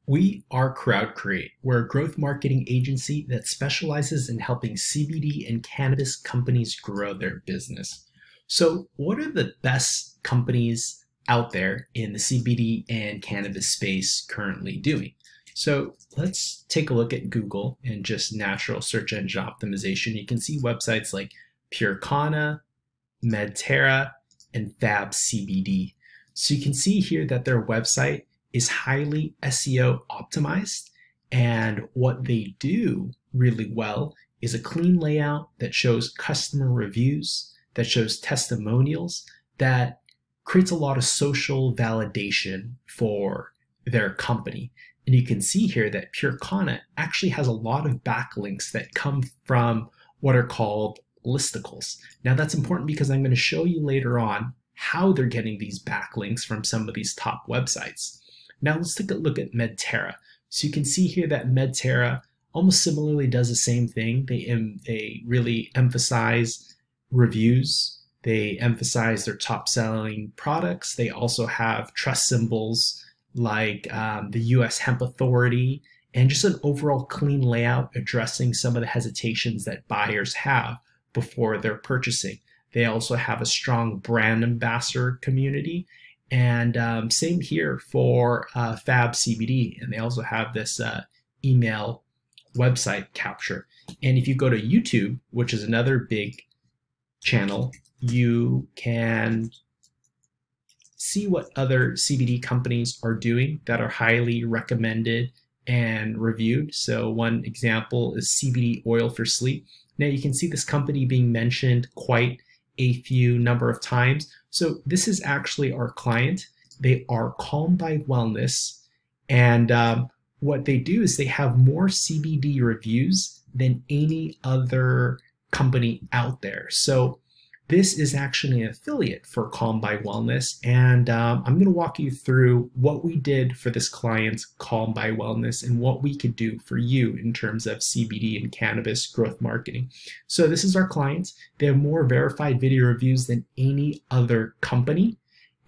We are Crowdcreate. We're a growth marketing agency that specializes in helping CBD and cannabis companies grow their business. So, what are the best companies out there in the CBD and cannabis space currently doing? So, let's take a look at Google and just natural search engine optimization. You can see websites like PureKana, Medterra, and Fab CBD. So, you can see here that their website is highly SEO optimized, and what they do really well is a clean layout that shows customer reviews, that shows testimonials, that creates a lot of social validation for their company. And you can see here that PureKana actually has a lot of backlinks that come from what are called listicles. Now that's important because I'm going to show you later on how they're getting these backlinks from some of these top websites. Now let's take a look at Medterra. So you can see here that Medterra almost similarly does the same thing. They really emphasize reviews. They emphasize their top selling products. They also have trust symbols like the US Hemp Authority and just an overall clean layout addressing some of the hesitations that buyers have before they're purchasing. They also have a strong brand ambassador community. And same here for Fab CBD, and they also have this email website capture. And if you go to YouTube, which is another big channel, you can see what other CBD companies are doing that are highly recommended and reviewed. So one example is CBD oil for sleep. Now you can see this company being mentioned quite a few number of times. So this is actually our client. They are Calm by Wellness, and what they do is they have more CBD reviews than any other company out there. So this is actually an affiliate for Calm by Wellness, and I'm going to walk you through what we did for this client, Calm by Wellness, and what we could do for you in terms of CBD and cannabis growth marketing. So this is our client. They have more verified video reviews than any other company.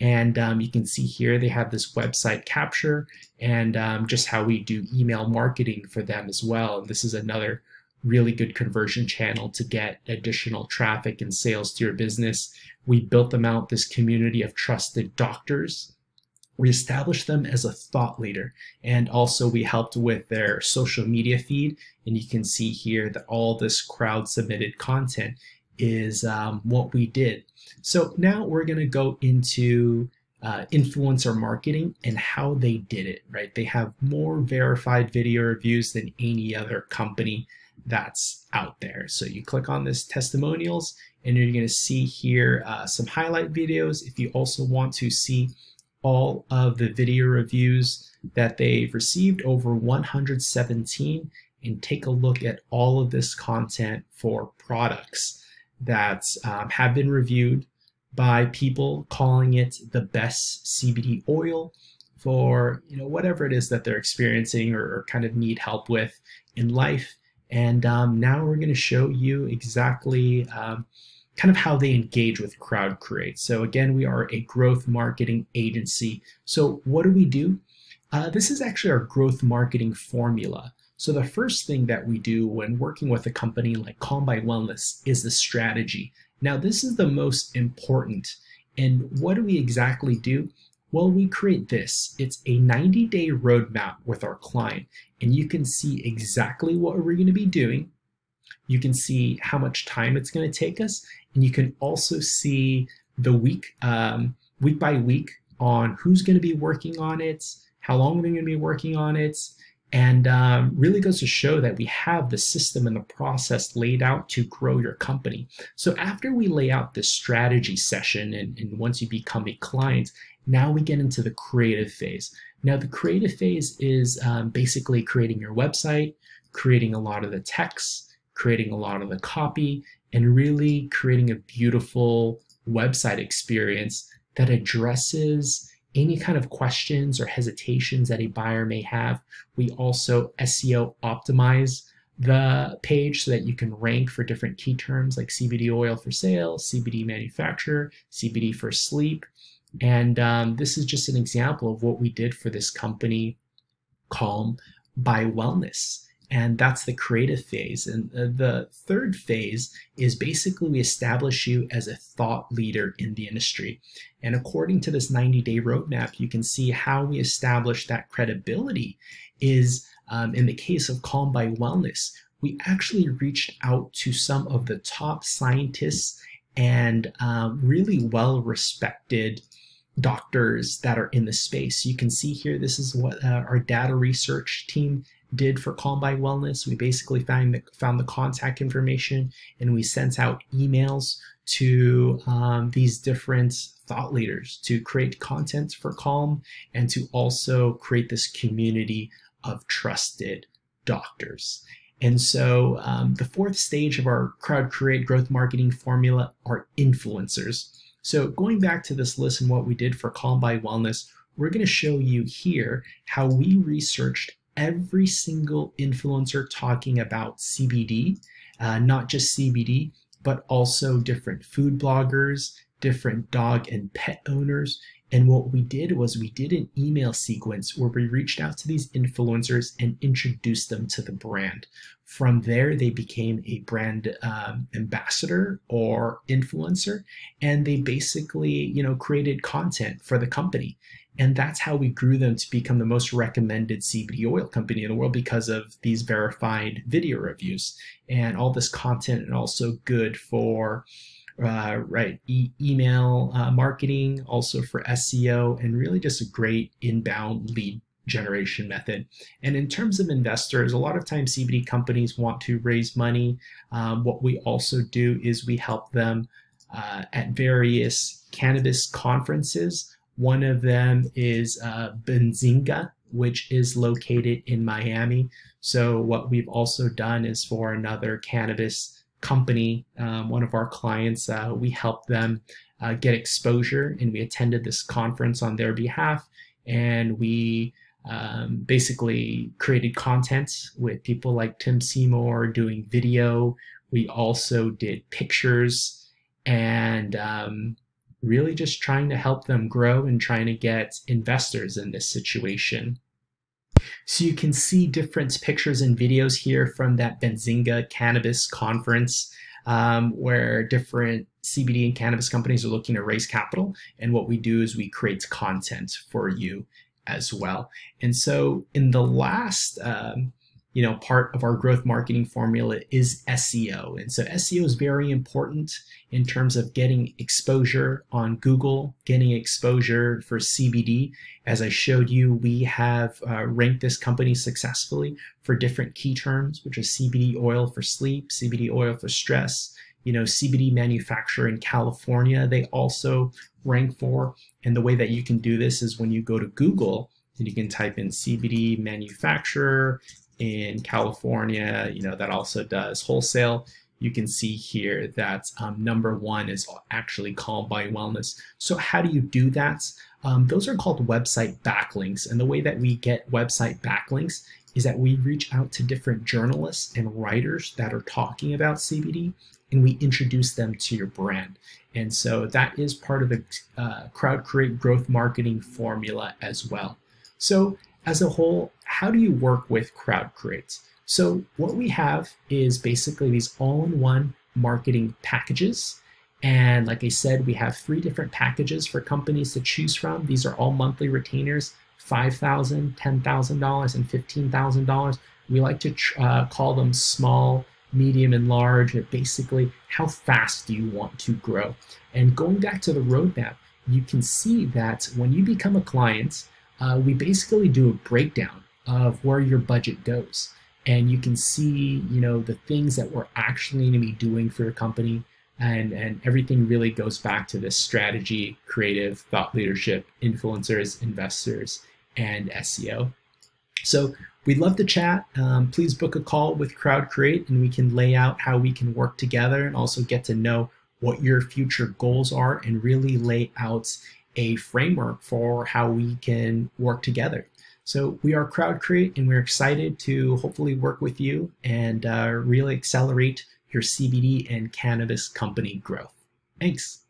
And you can see here they have this website capture and just how we do email marketing for them as well. And this is another really good conversion channel to get additional traffic and sales to your business. We built them out this community of trusted doctors. We established them as a thought leader, and also we helped with their social media feed. And you can see here that all this crowd submitted content is what we did. So now we're going to go into influencer marketing and how they did it, right? They have more verified video reviews than any other company that's out there. So you click on this testimonials and you're going to see here some highlight videos. If you also want to see all of the video reviews that they've received, over 117, and take a look at all of this content for products that have been reviewed by people calling it the best CBD oil for whatever it is that they're experiencing or kind of need help with in life. And now we're going to show you exactly kind of how they engage with Crowdcreate. So again, we are a growth marketing agency. So what do? This is actually our growth marketing formula. So the first thing that we do when working with a company like Calm by Wellness is the strategy. Now this is the most important. And what do we exactly do? Well, we create this. It's a 90-day roadmap with our client, and you can see exactly what we're going to be doing. You can see how much time it's going to take us, and you can also see the week by week on who's going to be working on it, how long we're going to be working on it, and really goes to show that we have the system and the process laid out to grow your company. So after we lay out this strategy session, and once you become a client, now we get into the creative phase. Now the creative phase is basically creating your website, creating a lot of the text, creating a lot of the copy, and really creating a beautiful website experience that addresses any kind of questions or hesitations that a buyer may have. We also SEO optimize the page so that you can rank for different key terms like CBD oil for sale, CBD manufacturer, CBD for sleep. And this is just an example of what we did for this company Calm by Wellness. And that's the creative phase. And the third phase is basically we establish you as a thought leader in the industry. And according to this 90-day roadmap, you can see how we establish that credibility is, in the case of Calm by Wellness, we actually reached out to some of the top scientists and really well-respected doctors that are in the space. You can see here, this is what our data research team did for Calm by Wellness. We basically found the contact information, and we sent out emails to these different thought leaders to create content for Calm and to also create this community of trusted doctors. And so the fourth stage of our Crowdcreate growth marketing formula are influencers. So going back to this list and what we did for Calm by Wellness, we're going to show you here how we researched every single influencer talking about CBD, not just CBD, but also different food bloggers, different dog and pet owners. And what we did was we did an email sequence where we reached out to these influencers and introduced them to the brand. From there, they became a brand ambassador or influencer, and they basically, created content for the company. And that's how we grew them to become the most recommended CBD oil company in the world because of these verified video reviews and all this content, and also good for email marketing, also for SEO, and really just a great inbound lead generation method. And in terms of investors, a lot of times CBD companies want to raise money. What we also do is we help them at various cannabis conferences. One of them is Benzinga, which is located in Miami. So what we've also done is for another cannabis company, one of our clients, we helped them get exposure, and we attended this conference on their behalf, and we basically created content with people like Tim Seymour doing video. We also did pictures, and really just trying to help them grow and trying to get investors in this situation. So you can see different pictures and videos here from that Benzinga Cannabis conference, where different CBD and cannabis companies are looking to raise capital. And what we do is we create content for you as well. And so in the last part of our growth marketing formula is SEO. And so SEO is very important in terms of getting exposure on Google, getting exposure for CBD. As I showed you, we have ranked this company successfully for different key terms, which is CBD oil for sleep, CBD oil for stress, CBD manufacturer in California, they also rank for. And the way that you can do this is when you go to Google and you can type in CBD manufacturer in California, that also does wholesale. You can see here that number one is actually Calm by Wellness. So how do you do that? Those are called website backlinks. And the way that we get website backlinks is that we reach out to different journalists and writers that are talking about CBD, and we introduce them to your brand. And so that is part of the Crowdcreate growth marketing formula as well. So as a whole, how do you work with Crowdcreate? So what we have is basically these all-in-one marketing packages. And like I said, we have 3 different packages for companies to choose from. These are all monthly retainers, $5,000, $10,000, and $15,000. We like to call them small, medium, and large. Basically, how fast do you want to grow? And going back to the roadmap, you can see that when you become a client, we basically do a breakdown of where your budget goes. And you can see, the things that we're actually going to be doing for your company. And everything really goes back to this strategy, creative, thought leadership, influencers, investors, and SEO. So we'd love to chat. Please book a call with Crowdcreate, and we can lay out how we can work together and also get to know what your future goals are and really lay out a framework for how we can work together. So we are Crowdcreate, and we're excited to hopefully work with you and really accelerate your CBD and cannabis company growth. Thanks.